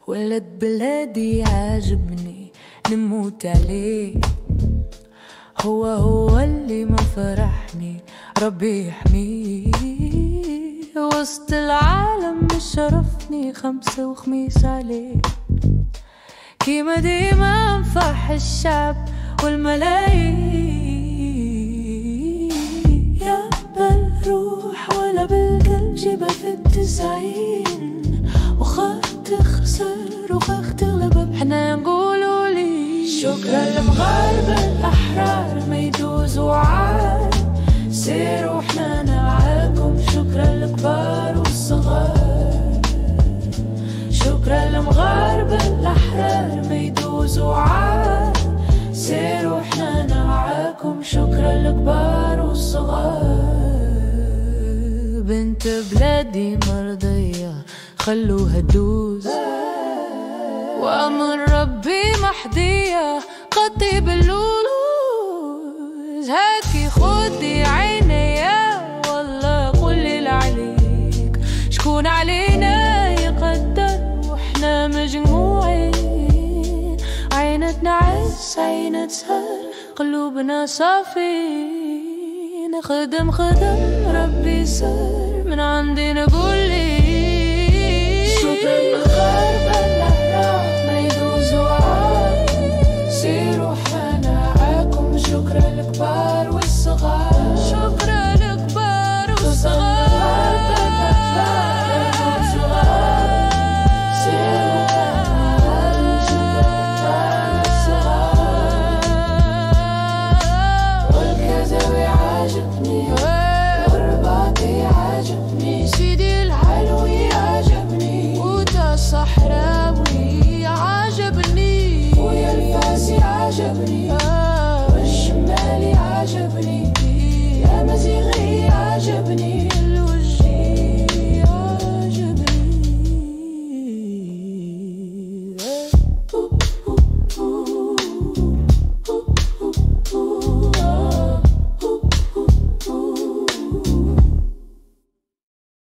ولد بلادي عاجبني نموت عليه، هو اللي ما فرحني ربي يحميه. وسط العالم شرفني خمسة وخميس عليه، كيما ديما نفرح الشعب والملايين. يا بالروح ولا بالقلب جيبها في التسعين، وخا تخسر وخا تغلب حنا نقولوا لي شكرا للمغاربة الأحرار ما يدوزوا عار. سيروا حنا نعاكم، شكرا للكبار والصغار. شكرا للمغاربة الأحرار ما يدوزوا عار. سيروا حنا نعاكم، شكرا للكبار والصغار. بنت بلادي مرضية خلوها تدوز، وأمر ربي محدية قطي باللولوز. هاكي خدي عينيا والله قولي لعليك، شكون علينا يقدر وإحنا مجموعين. عينة نعس عينة سهر قلوبنا صافين. خدم ربي سر من عندي نقول